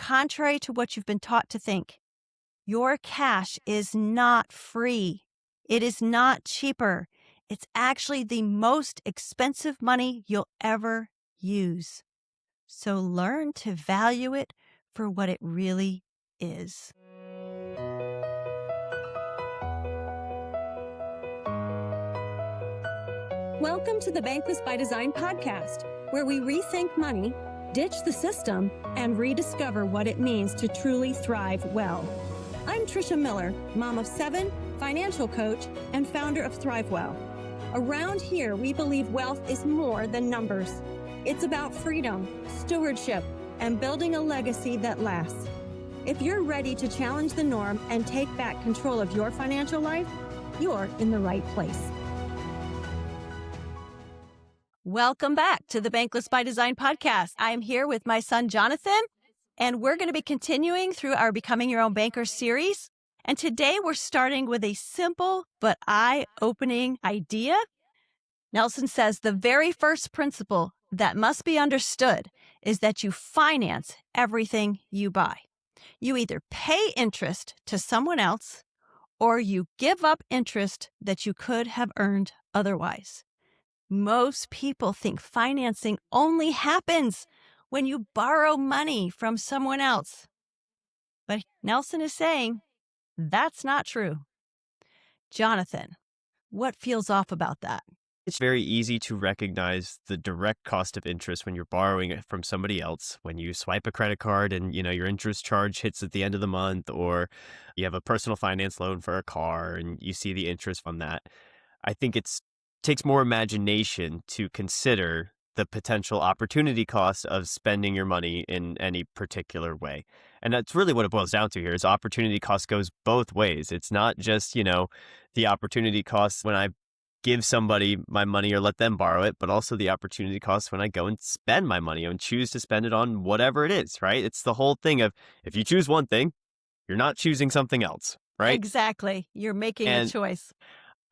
contrary to what you've been taught to think, your cash is not free. It is not cheaper. It's actually the most expensive money you'll ever use. So learn to value it for what it really is. Welcome to the Bankless by Design podcast, where we rethink money, ditch the system, and rediscover what it means to truly thrive well. I'm Trisha Miller, mom of 7, financial coach, and founder of ThriveWell. Around here, we believe wealth is more than numbers. It's about freedom, stewardship, and building a legacy that lasts. If you're ready to challenge the norm and take back control of your financial life, you're in the right place. Welcome back to the Bankless by Design podcast. I'm here with my son, Jonathan, and we're going to be continuing through our Becoming Your Own Banker series. And today we're starting with a simple but eye-opening idea. Nelson says the very first principle that must be understood is that you finance everything you buy. You either pay interest to someone else or you give up interest that you could have earned otherwise. Most people think financing only happens when you borrow money from someone else. But Nelson is saying that's not true. Jonathan, what feels off about that? It's very easy to recognize the direct cost of interest when you're borrowing it from somebody else. When you swipe a credit card and, your interest charge hits at the end of the month, or you have a personal finance loan for a car and you see the interest from that. I think it takes more imagination to consider the potential opportunity cost of spending your money in any particular way. And that's really what it boils down to here is opportunity cost goes both ways. It's not just, the opportunity cost when I give somebody my money or let them borrow it, but also the opportunity cost when I go and spend my money and choose to spend it on whatever it is, right? It's the whole thing of if you choose one thing, you're not choosing something else, right? Exactly. You're making a choice.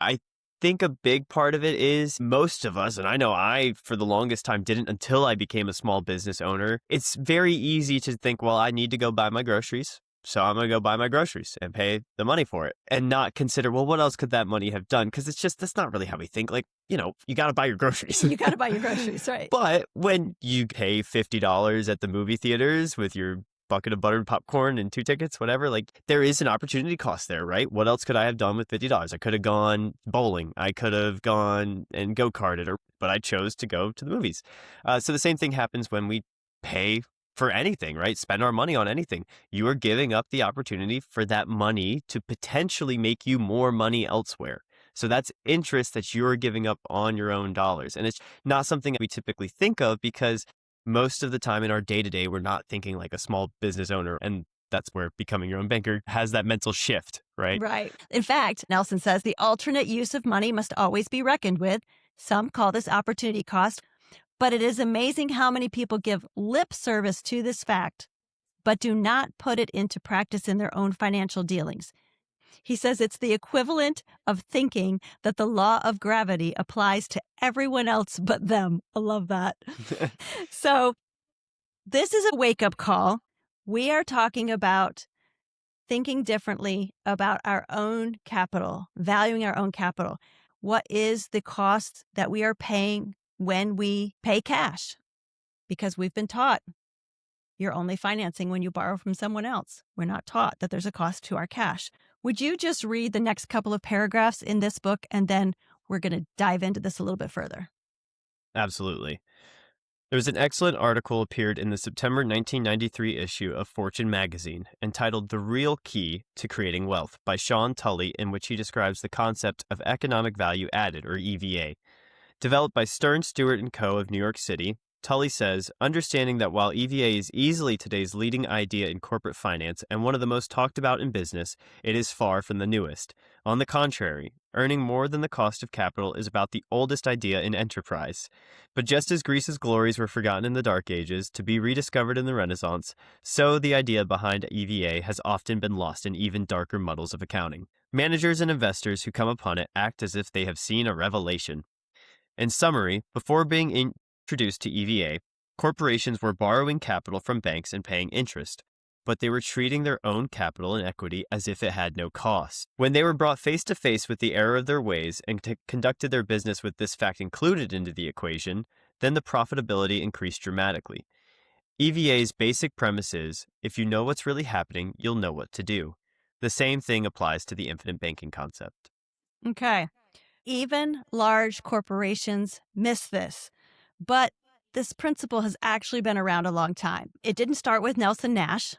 I think a big part of it is most of us, and I know I, for the longest time, didn't until I became a small business owner. It's very easy to think, well, I need to go buy my groceries. So I'm going to go buy my groceries and pay the money for it and not consider, well, what else could that money have done? Because that's not really how we think. Like, you got to buy your groceries. You got to buy your groceries, right? But when you pay $50 at the movie theaters with your bucket of buttered popcorn and 2 tickets, whatever, like there is an opportunity cost there, right? What else could I have done with $50? I could have gone bowling. I could have gone and go-karted, but I chose to go to the movies. So the same thing happens when we pay for anything, right? Spend our money on anything. You are giving up the opportunity for that money to potentially make you more money elsewhere. So that's interest that you're giving up on your own dollars. And it's not something that we typically think of because most of the time in our day-to-day, we're not thinking like a small business owner. And that's where Becoming Your Own Banker has that mental shift, right? Right. In fact, Nelson says the alternate use of money must always be reckoned with. Some call this opportunity cost, but it is amazing how many people give lip service to this fact, but do not put it into practice in their own financial dealings. He says it's the equivalent of thinking that the law of gravity applies to everyone else but them. I love that. So this is a wake-up call. We are talking about thinking differently about our own capital, valuing our own capital. What is the cost that we are paying when we pay cash? Because we've been taught you're only financing when you borrow from someone else. We're not taught that there's a cost to our cash. Would you just read the next couple of paragraphs in this book, and then we're going to dive into this a little bit further? Absolutely. There was an excellent article appeared in the September 1993 issue of Fortune magazine entitled The Real Key to Creating Wealth by Sean Tully, in which he describes the concept of economic value added, or EVA. Developed by Stern, Stewart & Co. of New York City, Tully says, understanding that while EVA is easily today's leading idea in corporate finance and one of the most talked about in business, it is far from the newest. On the contrary, earning more than the cost of capital is about the oldest idea in enterprise. But just as Greece's glories were forgotten in the Dark Ages to be rediscovered in the Renaissance, so the idea behind EVA has often been lost in even darker muddles of accounting. Managers and investors who come upon it act as if they have seen a revelation. In summary, before being introduced to EVA, corporations were borrowing capital from banks and paying interest. but they were treating their own capital and equity as if it had no cost. When they were brought face to face with the error of their ways and conducted their business with this fact included into the equation, then the profitability increased dramatically. EVA's basic premise is, if you know what's really happening, you'll know what to do. The same thing applies to the infinite banking concept. Okay. Even large corporations miss this, but this principle has actually been around a long time. It didn't start with Nelson Nash,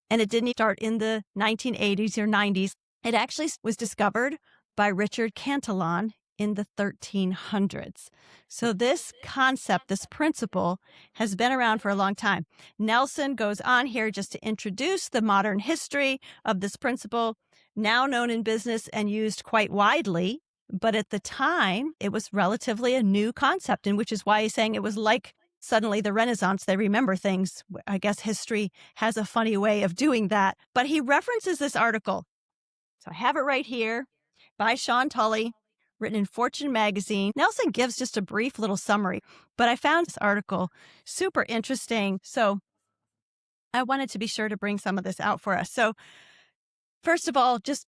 and it didn't start in the 1980s or 90s. It actually was discovered by Richard Cantillon in the 1300s. So this concept, this principle, has been around for a long time. Nelson goes on here just to introduce the modern history of this principle, now known in business and used quite widely. But at the time, it was relatively a new concept, and which is why he's saying it was like suddenly the Renaissance. They remember things. I guess history has a funny way of doing that. But he references this article. So I have it right here by Sean Tully, written in Fortune magazine. Nelson gives just a brief little summary, but I found this article super interesting. So I wanted to be sure to bring some of this out for us. So first of all, just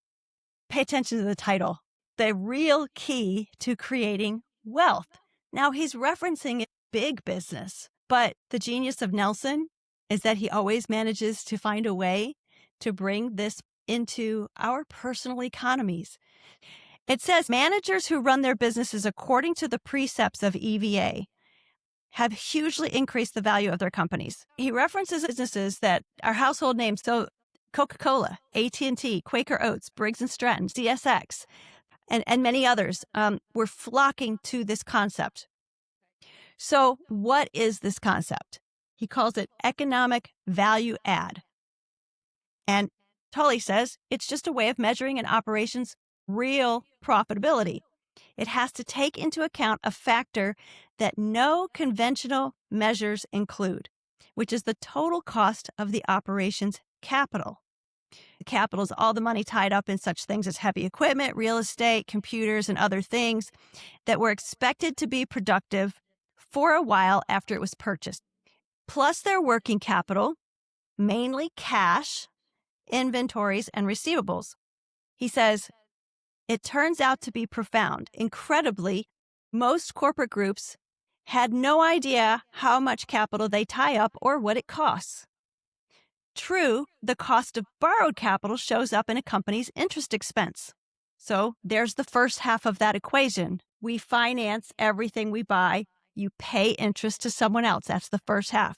pay attention to the title, The Real Key to Creating Wealth. Now he's referencing big business, but the genius of Nelson is that he always manages to find a way to bring this into our personal economies. It says managers who run their businesses according to the precepts of EVA have hugely increased the value of their companies. He references businesses that are household names. So Coca-Cola, AT&T, Quaker Oats, Briggs & Stratton, CSX, and many others were flocking to this concept. So what is this concept? He calls it economic value add. And Tully says it's just a way of measuring an operation's real profitability. It has to take into account a factor that no conventional measures include, which is the total cost of the operation's capital. The capital is all the money tied up in such things as heavy equipment, real estate, computers, and other things that were expected to be productive for a while after it was purchased, plus their working capital, mainly cash, inventories, and receivables. He says, it turns out to be profound. Incredibly, most corporate groups had no idea how much capital they tie up or what it costs. True, the cost of borrowed capital shows up in a company's interest expense. So there's the first half of that equation. We finance everything we buy. You pay interest to someone else. That's the first half.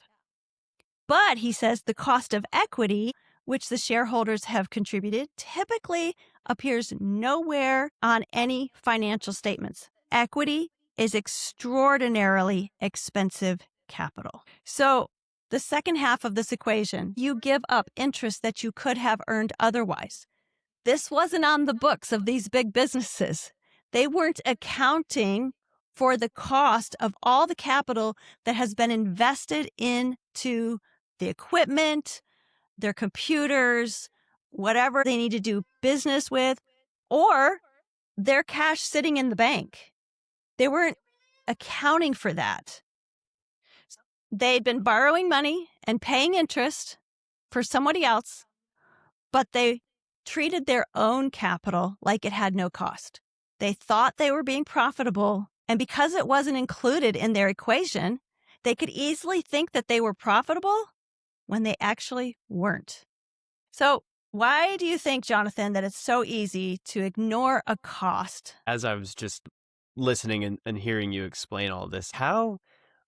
But he says the cost of equity, which the shareholders have contributed, typically appears nowhere on any financial statements. Equity is extraordinarily expensive capital. So the second half of this equation, you give up interest that you could have earned otherwise. This wasn't on the books of these big businesses. They weren't accounting for the cost of all the capital that has been invested into the equipment, their computers, whatever they need to do business with, or their cash sitting in the bank. They weren't accounting for that. They'd been borrowing money and paying interest for somebody else, but they treated their own capital like it had no cost. They thought they were being profitable, and because it wasn't included in their equation, they could easily think that they were profitable when they actually weren't. So why do you think, Jonathan, that it's so easy to ignore a cost? As I was just listening and hearing you explain all this, how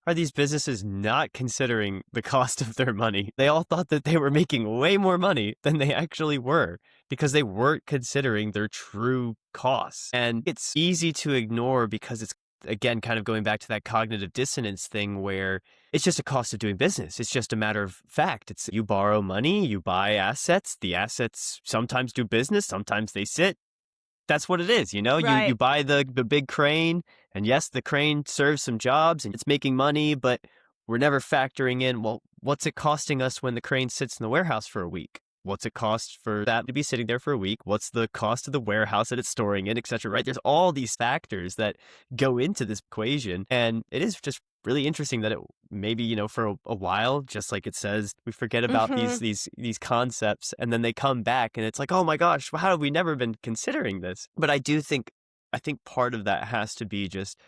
are these businesses not considering the cost of their money? They all thought that they were making way more money than they actually were because they weren't considering their true costs. And it's easy to ignore because it's, again, kind of going back to that cognitive dissonance thing where it's just a cost of doing business. It's just a matter of fact. It's you borrow money, you buy assets. The assets sometimes do business, sometimes they sit. That's what it is, you know? Right. You buy the big crane, and yes, the crane serves some jobs and it's making money, but we're never factoring in, well, what's it costing us when the crane sits in the warehouse for a week? What's it cost for that to be sitting there for a week? What's the cost of the warehouse that it's storing in, et cetera, right? There's all these factors that go into this equation, and it is just really interesting that it maybe, for a while, just like it says, we forget about Mm-hmm. these concepts, and then they come back and it's like, oh my gosh, how have we never been considering this? But I think part of that has to be just,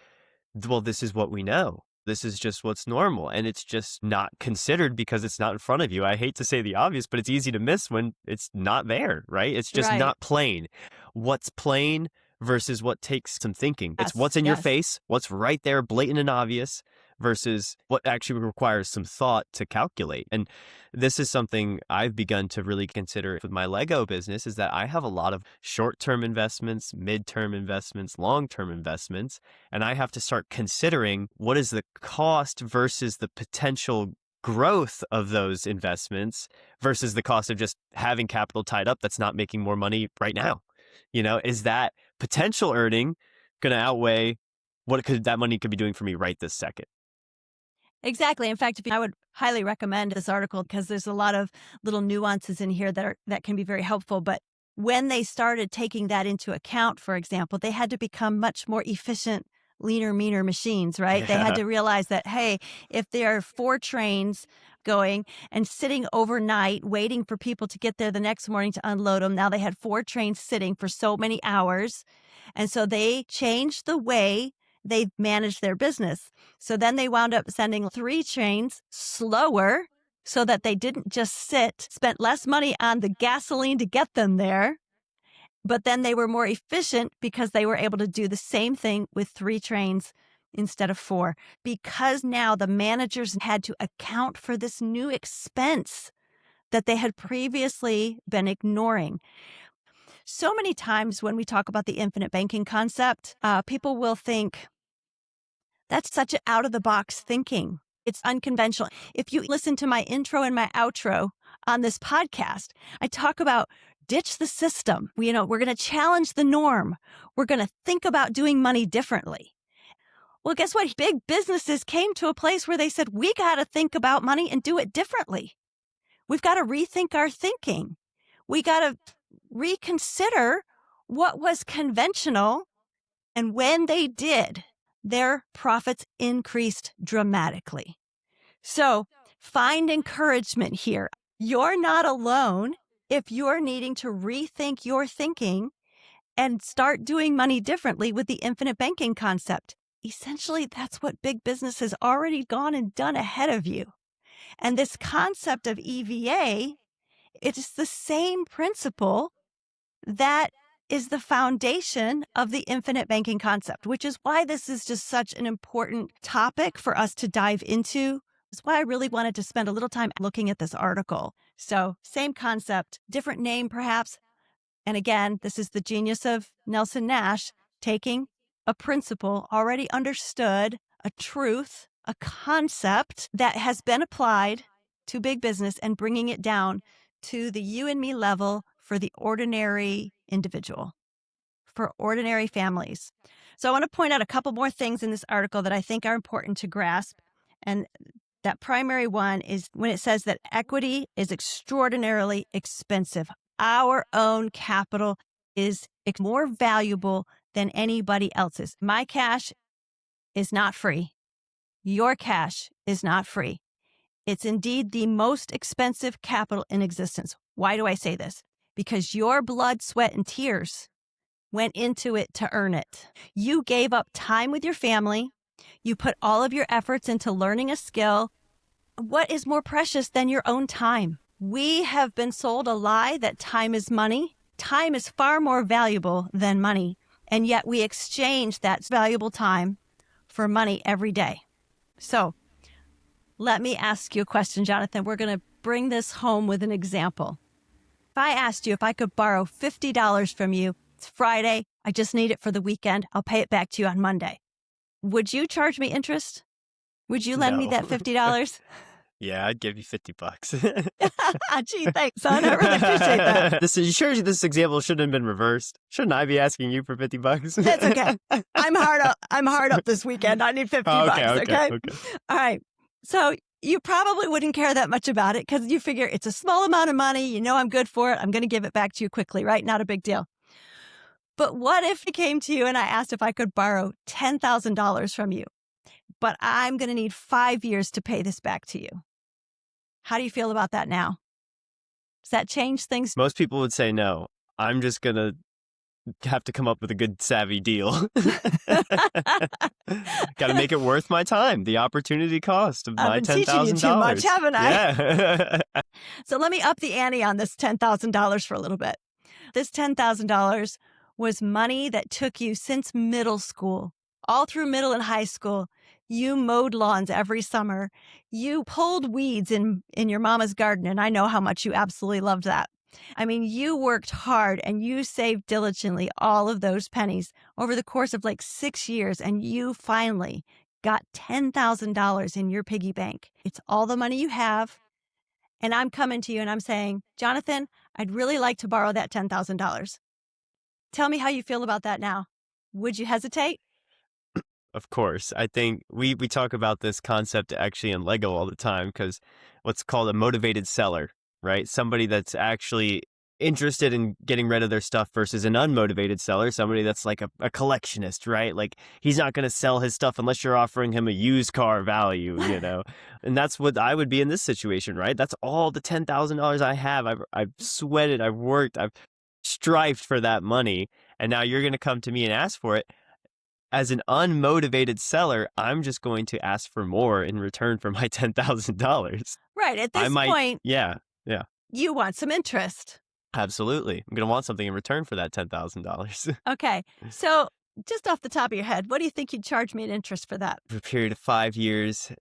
well, this is what we know. This is just what's normal. And it's just not considered because it's not in front of you. I hate to say the obvious, but it's easy to miss when it's not there, right? It's just Right. not plain. What's plain versus what takes some thinking. It's Yes. what's in your Yes. face, what's right there, blatant and obvious, versus what actually requires some thought to calculate. And this is something I've begun to really consider with my Lego business, is that I have a lot of short-term investments, mid-term investments, long-term investments, and I have to start considering what is the cost versus the potential growth of those investments versus the cost of just having capital tied up that's not making more money right now. Is that potential earning going to outweigh what that money could be doing for me right this second? Exactly. In fact, I would highly recommend this article because there's a lot of little nuances in here that can be very helpful. But when they started taking that into account, for example, they had to become much more efficient, leaner, meaner machines, right? They had Yeah. to realize that, hey, if there are 4 trains going and sitting overnight waiting for people to get there the next morning to unload them, now they had 4 trains sitting for so many hours. And so they changed the way they managed their business. So then they wound up sending 3 trains slower so that they didn't just sit, spent less money on the gasoline to get them there, but then they were more efficient because they were able to do the same thing with 3 trains instead of 4, because now the managers had to account for this new expense that they had previously been ignoring. So many times when we talk about the infinite banking concept, people will think, that's such an out-of-the-box thinking. It's unconventional. If you listen to my intro and my outro on this podcast, I talk about ditch the system. We're going to challenge the norm. We're going to think about doing money differently. Well, guess what? Big businesses came to a place where they said, we got to think about money and do it differently. We've got to rethink our thinking. We got to reconsider what was conventional. And when they did, their profits increased dramatically. So find encouragement here. You're not alone if you're needing to rethink your thinking and start doing money differently with the infinite banking concept. Essentially, that's what big business has already gone and done ahead of you. And this concept of EVA, it is the same principle that is the foundation of the infinite banking concept, which is why this is just such an important topic for us to dive into. It's why I really wanted to spend a little time looking at this article. So same concept, different name perhaps. And again, this is the genius of Nelson Nash, taking a principle already understood, a truth, a concept that has been applied to big business and bringing it down to the you and me level for the ordinary individual, for ordinary families. So I want to point out a couple more things in this article that I think are important to grasp. And that primary one is when it says that equity is extraordinarily expensive. Our own capital is more valuable than anybody else's. My cash is not free. Your cash is not free. It's indeed the most expensive capital in existence. Why do I say this? Because your blood, sweat, and tears went into it to earn it. You gave up time with your family. You put all of your efforts into learning a skill. What is more precious than your own time? We have been sold a lie that time is money. Time is far more valuable than money. And yet we exchange that valuable time for money every day. So let me ask you a question, Jonathan. We're going to bring this home with an example. If I asked you if I could borrow $50 from you, it's Friday, I just need it for the weekend, I'll pay it back to you on Monday. Would you charge me interest? Would you lend me No. that $50? Yeah, I'd give you $50. Gee, thanks, son. I really appreciate that. This example shouldn't have been reversed. Shouldn't I be asking you for $50? That's okay. I'm hard up this weekend. I need $50. Okay. All right. So you probably wouldn't care that much about it because you figure it's a small amount of money. You know I'm good for it. I'm going to give it back to you quickly, right? Not a big deal. But what if I came to you and I asked if I could borrow $10,000 from you? but I'm going to need 5 years to pay this back to you. How do you feel about that now? Does that change things? Most people would say no. I'm just going to have to come up with a good savvy deal. Got to make it worth my time, the opportunity cost of I've my been $10,000. teaching you too much, haven't I? Yeah. So let me up the ante on this $10,000 for a little bit. This $10,000 was money that took you since middle school, all through middle and high school. You mowed lawns every summer. You pulled weeds in your mama's garden, and I know how much you absolutely loved that. I mean, you worked hard and you saved diligently all of those pennies over the course of like 6 years, and you finally got $10,000 in your piggy bank. It's all the money you have. And I'm coming to you and I'm saying, Jonathan, I'd really like to borrow that $10,000. Tell me how you feel about that now. Would you hesitate? Of course. I think we talk about this concept actually in Lego all the time, because what's called a motivated seller, right? Somebody that's actually interested in getting rid of their stuff versus an unmotivated seller, somebody that's like a collectionist, right? Like, he's not going to sell his stuff unless you're offering him a used car value, you know? And that's what I would be in this situation, right? That's all the $10,000 I have. I've sweated, I've worked, I've strived for that money. And now you're going to come to me and ask for it. As an unmotivated seller, I'm just going to ask for more in return for my $10,000. Right. At this point, yeah, you want some interest. absolutely. I'm going to want something in return for that $10,000. Okay. So just off the top of your head, what do you think you'd charge me in interest for that? For a period of 5 years.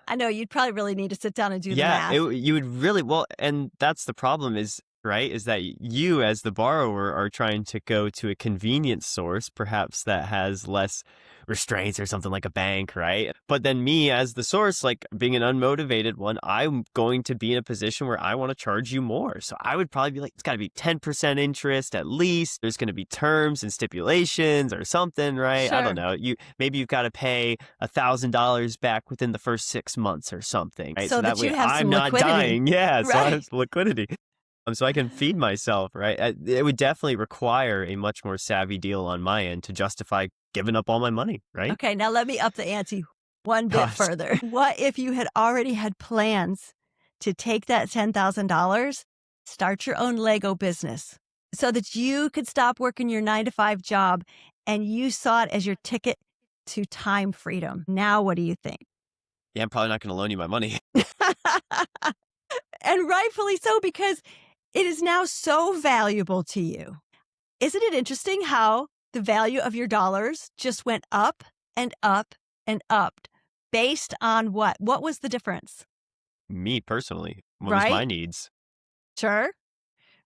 I know you'd probably really need to sit down and do the Yeah, math. you would really, well, and that's the problem is, right, is that you as the borrower are trying to go to a convenience source, perhaps that has less restraints or something like a bank, right? But then me as the source, like being an unmotivated one, I'm going to be in a position where I want to charge you more. So I would probably be like, it's got to be 10% interest at least. There's going to be terms and stipulations or something, right? I don't know. Maybe you've got to pay $1,000 back within the first 6 months or something, right? So that way you have I'm some not liquidity. dying. Yeah, so I Right. have some liquidity. So I can feed myself, right? It would definitely require a much more savvy deal on my end to justify giving up all my money, right? Okay, now let me up the ante one bit Gosh. further. What if you had already had plans to take that $10,000, start your own Lego business so that you could stop working your 9-to-5 job and you saw it as your ticket to time freedom? Now, what do you think? Yeah, I'm probably not going to loan you my money. And rightfully so, because it is now so valuable to you. Isn't it interesting how the value of your dollars just went up and up and up based on what? What was the difference? Me personally, what was my Right? needs? Sure.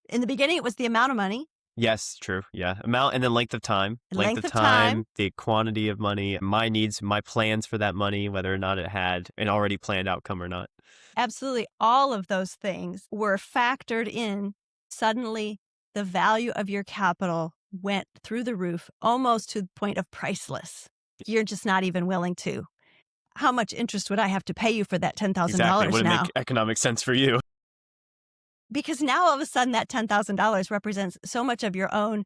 In the beginning, it was the amount of money. Yes, true. Yeah. Amount and then length of time. Length of time. The quantity of money, my needs, my plans for that money, whether or not it had an already planned outcome or not. Absolutely. All of those things were factored in. Suddenly, the value of your capital went through the roof, almost to the point of priceless. You're just not even willing to. How much interest would I have to pay you for that $10,000 Exactly. Wouldn't now? make economic sense for you. Because now all of a sudden that $10,000 represents so much of your own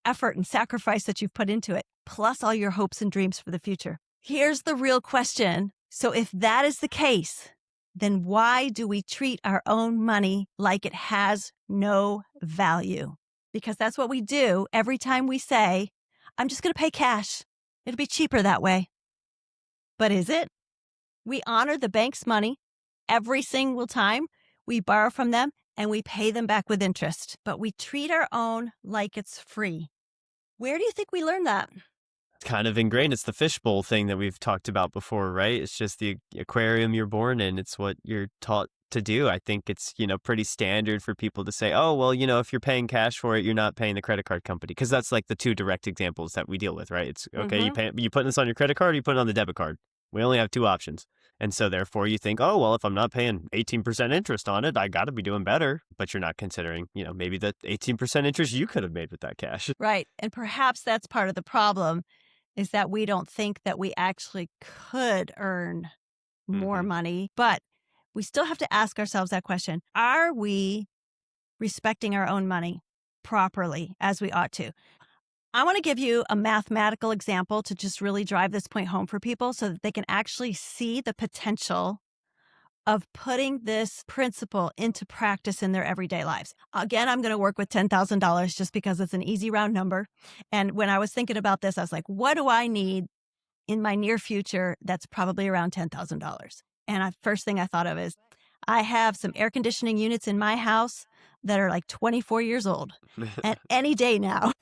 effort and sacrifice that you've put into it, plus all your hopes and dreams for the future. Here's the real question. So if that is the case, then why do we treat our own money like it has no value? Because that's what we do every time we say, I'm just going to pay cash. It'll be cheaper that way. But is it? We honor the bank's money every single time we borrow from them, and we pay them back with interest. But we treat our own like it's free. Where do you think we learned that? It's kind of ingrained. It's the fishbowl thing that we've talked about before, right? It's just the aquarium you're born in. It's what you're taught to do. I think it's, pretty standard for people to say, oh, well, if you're paying cash for it, you're not paying the credit card company. Because that's like the two direct examples that we deal with, right? It's, okay, you putting this on your credit card or you put it on the debit card? We only have two options. And so therefore you think, oh, well, if I'm not paying 18% interest on it, I got to be doing better. But you're not considering, maybe the 18% interest you could have made with that cash. Right. And perhaps that's part of the problem, is that we don't think that we actually could earn more money. But we still have to ask ourselves that question. Are we respecting our own money properly as we ought to? I want to give you a mathematical example to just really drive this point home for people so that they can actually see the potential of putting this principle into practice in their everyday lives. Again, I'm going to work with $10,000 just because it's an easy round number. And when I was thinking about this, I was like, what do I need in my near future that's probably around $10,000? And the first thing I thought of is I have some air conditioning units in my house that are like 24 years old. And any day now,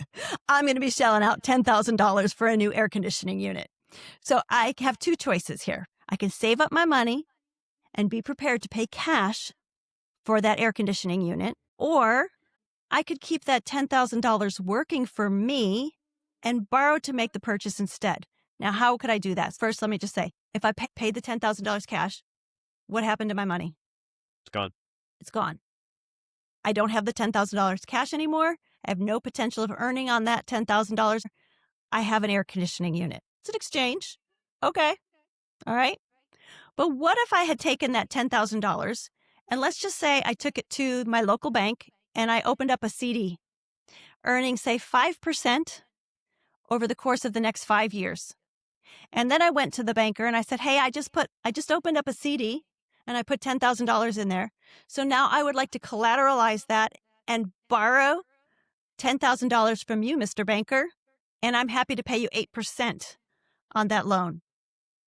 I'm going to be shelling out $10,000 for a new air conditioning unit. So I have two choices here. I can save up my money and be prepared to pay cash for that air conditioning unit, or I could keep that $10,000 working for me and borrow to make the purchase instead. Now, how could I do that? First, let me just say, if I paid the $10,000 cash, what happened to my money? It's gone. It's gone. I don't have the $10,000 cash anymore. I have no potential of earning on that $10,000. I have an air conditioning unit. It's an exchange. Okay. All right. But what if I had taken that $10,000 and let's just say I took it to my local bank and I opened up a CD earning, say, 5% over the course of the next 5 years. And then I went to the banker and I said, hey, I just opened up a CD and I put $10,000 in there. So now I would like to collateralize that and borrow $10,000 from you, Mr. Banker. And I'm happy to pay you 8% on that loan.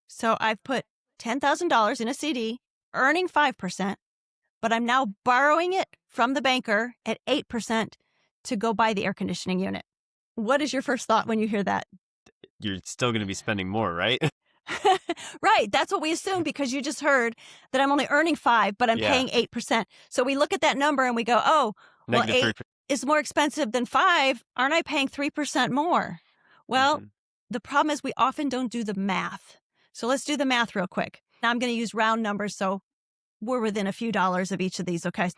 So I've put $10,000 in a CD, earning 5%, but I'm now borrowing it from the banker at 8% to go buy the air conditioning unit. What is your first thought when you hear that? You're still going to be spending more, right? Right. That's what we assume because you just heard that I'm only earning 5, but I'm paying 8%. So we look at that number and we go, oh, well, Negative 8 is more expensive than 5. Aren't I paying 3% more? Well, the problem is we often don't do the math. So let's do the math real quick. Now I'm going to use round numbers, so we're within a few dollars of each of these, okay?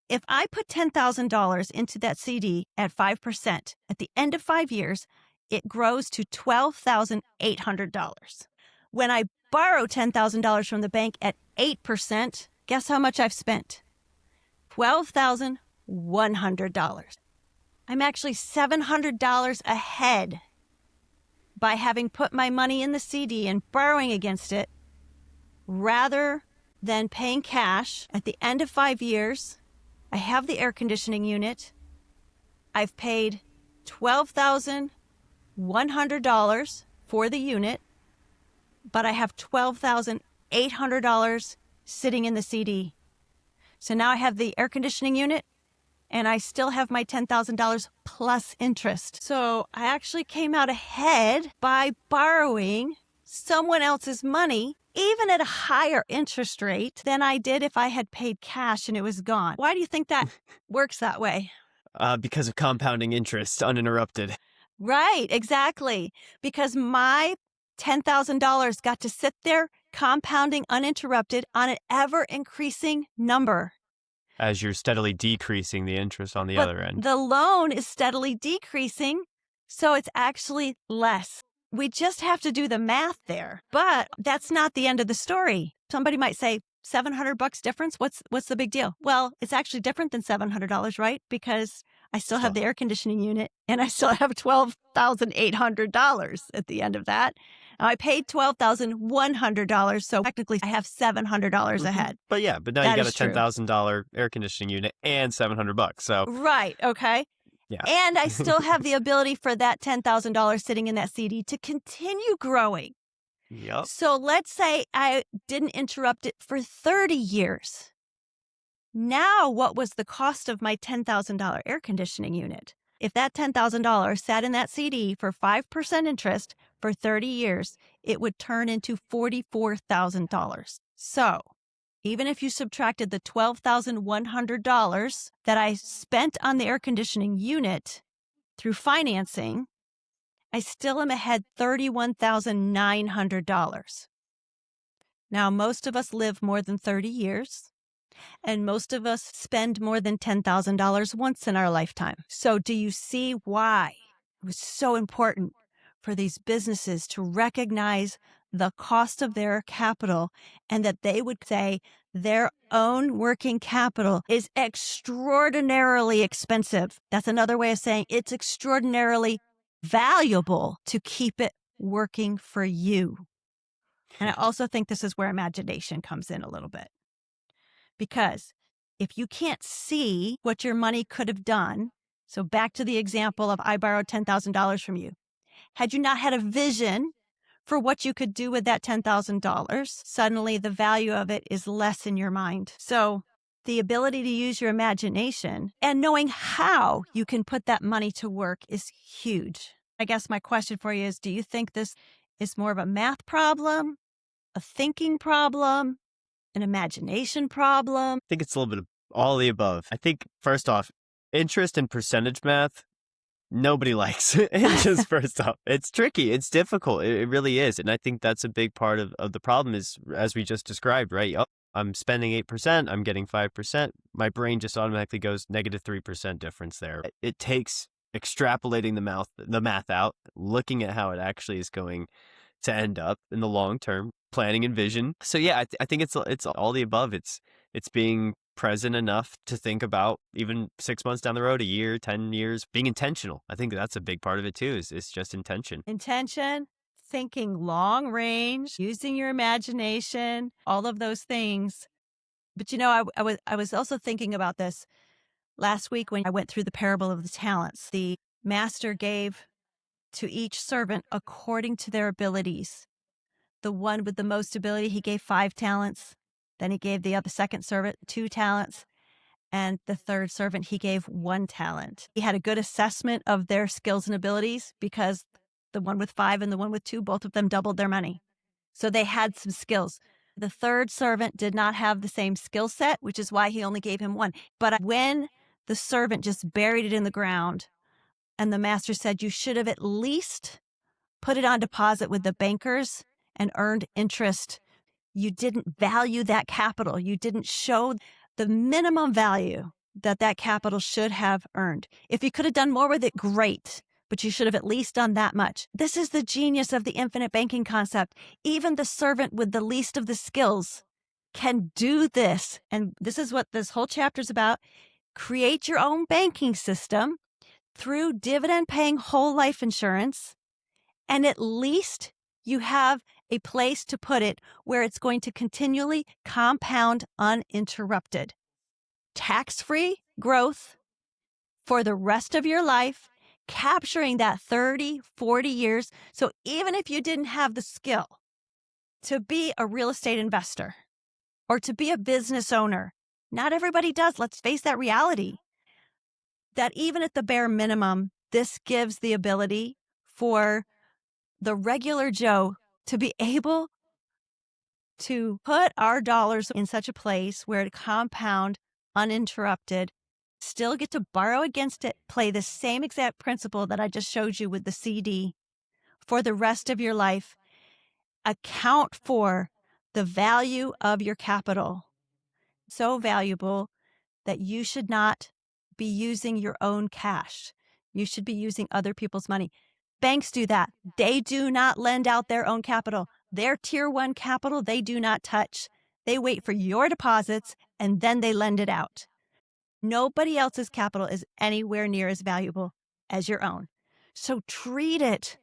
If I put $10,000 into that CD at 5%, at the end of 5 years, it grows to $12,800. When I borrow $10,000 from the bank at 8%, guess how much I've spent? $12,100. I'm actually $700 ahead by having put my money in the CD and borrowing against it rather than paying cash. At the end of 5 years, I have the air conditioning unit. I've paid $12,100 for the unit, but I have $12,800 sitting in the CD. So now I have the air conditioning unit and I still have my $10,000 plus interest. So I actually came out ahead by borrowing someone else's money, even at a higher interest rate than I did if I had paid cash and it was gone. Why do you think that works that way? Because of compounding interest, uninterrupted. Right, exactly. Because my $10,000 got to sit there compounding uninterrupted on an ever-increasing number. As you're steadily decreasing the interest on the But other end. the loan is steadily decreasing, so it's actually less. We just have to do the math there. But that's not the end of the story. Somebody might say, $700 difference? What's the big deal? Well, it's actually different than $700, right? Because I still have the air conditioning unit and I still have $12,800 at the end of that. Now I paid $12,100, so technically I have $700 ahead. But now That you got a is true. $10,000 air conditioning unit and $700. So Right, okay. yeah. And I still have the ability for that $10,000 sitting in that CD to continue growing. Yep. So let's say I didn't interrupt it for 30 years. Now, what was the cost of my $10,000 air conditioning unit? If that $10,000 sat in that CD for 5% interest for 30 years, it would turn into $44,000. So even if you subtracted the $12,100 that I spent on the air conditioning unit through financing, I still am ahead $31,900. Now, most of us live more than 30 years, and most of us spend more than $10,000 once in our lifetime. So do you see why it was so important for these businesses to recognize the cost of their capital and that they would say their own working capital is extraordinarily expensive? That's another way of saying it's extraordinarily valuable to keep it working for you. And I also think this is where imagination comes in a little bit. Because if you can't see what your money could have done, so back to the example of I borrowed $10,000 from you. Had you not had a vision for what you could do with that $10,000, suddenly the value of it is less in your mind. So the ability to use your imagination and knowing how you can put that money to work is huge. I guess my question for you is, do you think this is more of a math problem, a thinking problem, an imagination problem? I think it's a little bit of all the above. I think, first off, interest and percentage math, nobody likes it. Just first off, it's tricky. It's difficult. It really is. And I think that's a big part of the problem is, as we just described, right? Oh, I'm spending 8%, I'm getting 5%. My brain just automatically goes negative 3% difference there. It takes extrapolating the math out, looking at how it actually is going to end up in the long term, planning and vision. So yeah, I think it's all the above. It's being present enough to think about even 6 months down the road, a year, 10 years, being intentional. I think that's a big part of it too, is it's just intention. Intention, thinking long range, using your imagination, all of those things. But I was also thinking about this last week when I went through the parable of the talents. The master gave to each servant according to their abilities. The one with the most ability, he gave 5 talents. Then he gave the second servant 2 talents. And the third servant, he gave 1 talent. He had a good assessment of their skills and abilities because the one with 5 and the one with 2, both of them doubled their money. So they had some skills. The third servant did not have the same skill set, which is why he only gave him 1. But when the servant just buried it in the ground and the master said, you should have at least put it on deposit with the bankers and earned interest. You didn't value that capital. You didn't show the minimum value that capital should have earned. If you could have done more with it, great, but you should have at least done that much. This is the genius of the infinite banking concept. Even the servant with the least of the skills can do this. And this is what this whole chapter is about. Create your own banking system through dividend-paying whole life insurance, and at least you have a place to put it where it's going to continually compound uninterrupted. Tax-free growth for the rest of your life, capturing that 30, 40 years. So even if you didn't have the skill to be a real estate investor or to be a business owner, not everybody does. Let's face that reality. That even at the bare minimum, this gives the ability for the regular Joe to be able to put our dollars in such a place where it compound uninterrupted, still get to borrow against it, play the same exact principle that I just showed you with the CD for the rest of your life, account for the value of your capital. So valuable that you should not be using your own cash. You should be using other people's money. Banks do that. They do not lend out their own capital. Their tier 1 capital, they do not touch. They wait for your deposits and then they lend it out. Nobody else's capital is anywhere near as valuable as your own. So treat it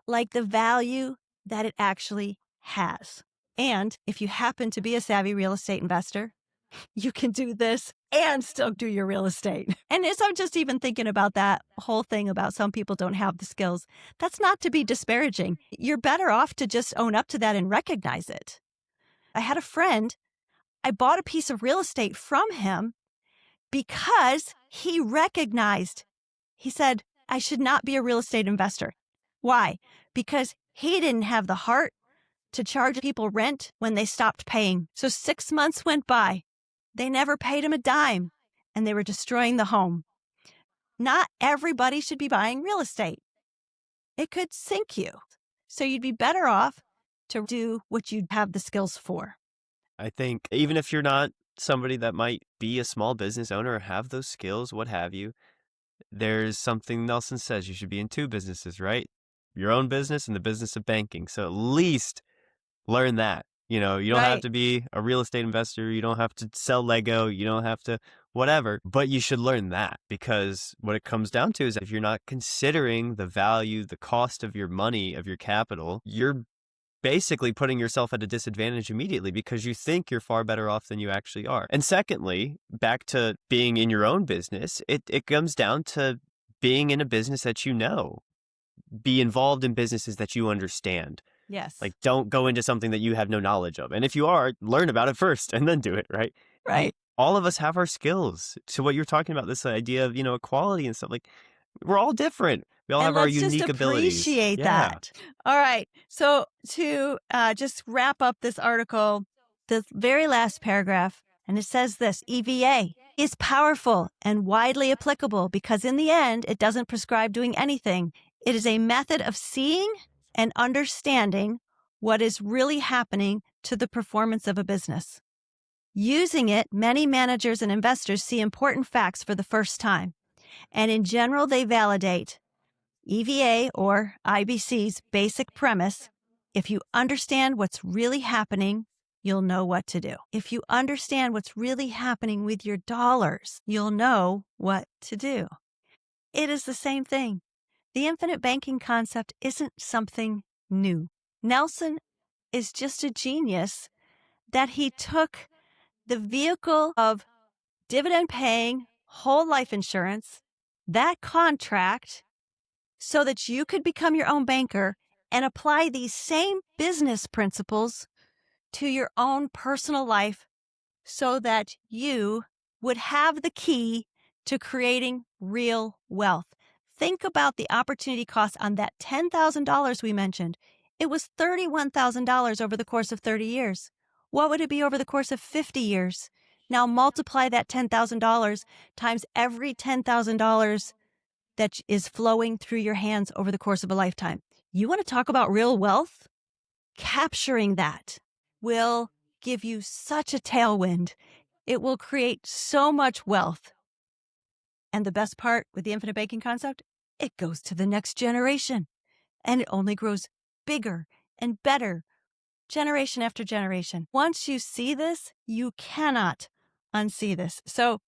like the value that it actually has. And if you happen to be a savvy real estate investor, you can do this and still do your real estate. And as I'm just even thinking about that whole thing about some people don't have the skills, that's not to be disparaging. You're better off to just own up to that and recognize it. I had a friend, I bought a piece of real estate from him because he recognized, he said, I should not be a real estate investor. Why? Because he didn't have the heart to charge people rent when they stopped paying. So 6 months went by. They never paid him a dime, and they were destroying the home. Not everybody should be buying real estate. It could sink you. So you'd be better off to do what you have the skills for. I think even if you're not somebody that might be a small business owner or have those skills, what have you, there's something Nelson says you should be in 2 businesses, right? Your own business and the business of banking. So at least learn that. You don't have to be a real estate investor. You don't have to sell Lego. You don't have to whatever. But you should learn that, because what it comes down to is if you're not considering the value, the cost of your money, of your capital, you're basically putting yourself at a disadvantage immediately because you think you're far better off than you actually are. And secondly, back to being in your own business, it comes down to being in a business that you know. Be involved in businesses that you understand. Yes. Like, don't go into something that you have no knowledge of. And if you are, learn about it first and then do it, right? Right. All of us have our skills. So what you're talking about, this idea of, equality and stuff, like, we're all different. We all And have our let's unique just abilities. appreciate Yeah. that. All right. So to just wrap up this article, the very last paragraph, and it says this: EVA is powerful and widely applicable because in the end, it doesn't prescribe doing anything. It is a method of seeing and understanding what is really happening to the performance of a business. Using it, many managers and investors see important facts for the first time. And in general, they validate EVA or IBC's basic premise: if you understand what's really happening, you'll know what to do. If you understand what's really happening with your dollars, you'll know what to do. It is the same thing. The infinite banking concept isn't something new. Nelson is just a genius that he took the vehicle of dividend paying whole life insurance, that contract, so that you could become your own banker and apply these same business principles to your own personal life so that you would have the key to creating real wealth. Think about the opportunity cost on that $10,000 we mentioned. It was $31,000 over the course of 30 years. What would it be over the course of 50 years? Now multiply that $10,000 times every $10,000 that is flowing through your hands over the course of a lifetime. You want to talk about real wealth? Capturing that will give you such a tailwind. It will create so much wealth. And the best part with the infinite banking concept, it goes to the next generation. And it only grows bigger and better, generation after generation. Once you see this, you cannot unsee this. So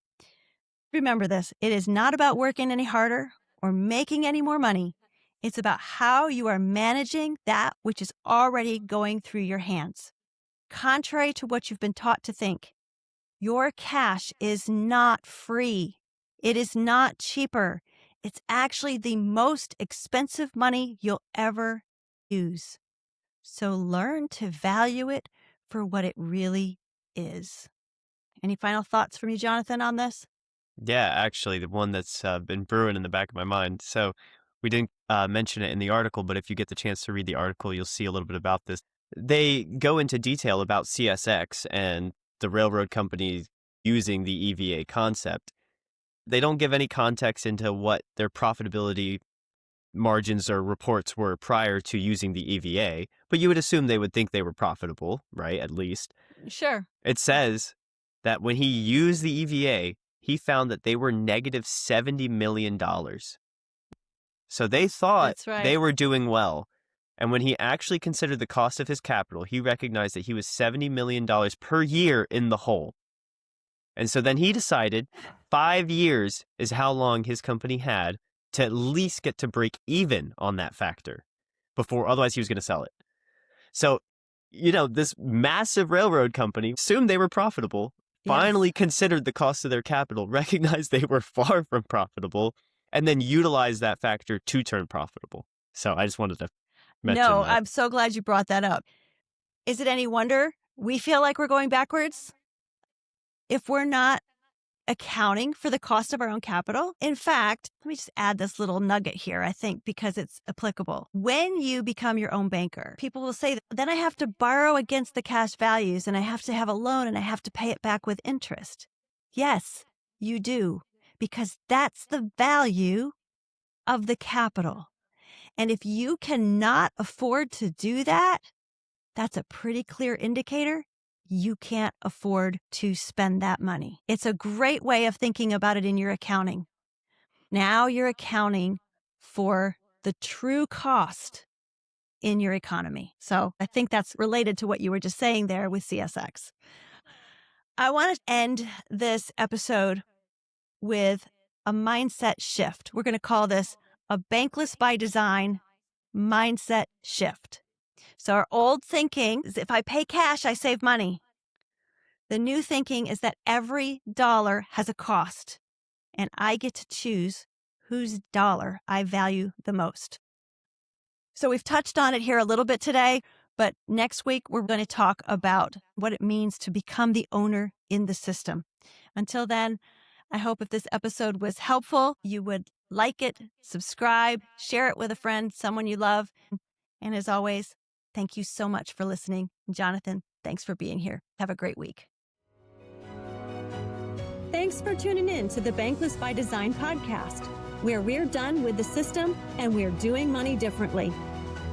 remember this: it is not about working any harder or making any more money. It's about how you are managing that which is already going through your hands. Contrary to what you've been taught to think, your cash is not free. It is not cheaper. It's actually the most expensive money you'll ever use. So learn to value it for what it really is. Any final thoughts from you, Jonathan, on this? Yeah, actually, the one that's been brewing in the back of my mind. So we didn't mention it in the article, but if you get the chance to read the article, you'll see a little bit about this. They go into detail about CSX and the railroad companies using the EVA concept. They don't give any context into what their profitability margins or reports were prior to using the EVA, but you would assume they would think they were profitable, right? At least. Sure. It says that when he used the EVA, he found that they were negative $70 million. So they thought That's right. they were doing well. And when he actually considered the cost of his capital, he recognized that he was $70 million per year in the hole. And so then he decided 5 years is how long his company had to at least get to break even on that factor before, otherwise he was going to sell it. So, this massive railroad company assumed they were profitable, finally considered the cost of their capital, recognized they were far from profitable, and then utilized that factor to turn profitable. So I just wanted to mention No, that. I'm so glad you brought that up. Is it any wonder we feel like we're going backwards if we're not accounting for the cost of our own capital? In fact, let me just add this little nugget here, I think, because it's applicable. When you become your own banker, people will say, then I have to borrow against the cash values and I have to have a loan and I have to pay it back with interest. Yes, you do, because that's the value of the capital. And if you cannot afford to do that, that's a pretty clear indicator you can't afford to spend that money. It's a great way of thinking about it in your accounting. Now you're accounting for the true cost in your economy. So I think that's related to what you were just saying there with CSX. I want to end this episode with a mindset shift. We're going to call this a Bankless by Design mindset shift. So our old thinking is if I pay cash, I save money. The new thinking is that every dollar has a cost, and I get to choose whose dollar I value the most. So we've touched on it here a little bit today, but next week we're going to talk about what it means to become the owner in the system. Until then, I hope if this episode was helpful, you would like it, subscribe, share it with a friend, someone you love. And as always, thank you so much for listening. Jonathan, thanks for being here. Have a great week. Thanks for tuning in to the Bankless by Design podcast, where we're done with the system and we're doing money differently.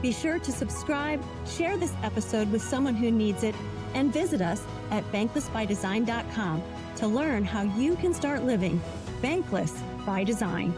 Be sure to subscribe, share this episode with someone who needs it, and visit us at banklessbydesign.com to learn how you can start living bankless by design.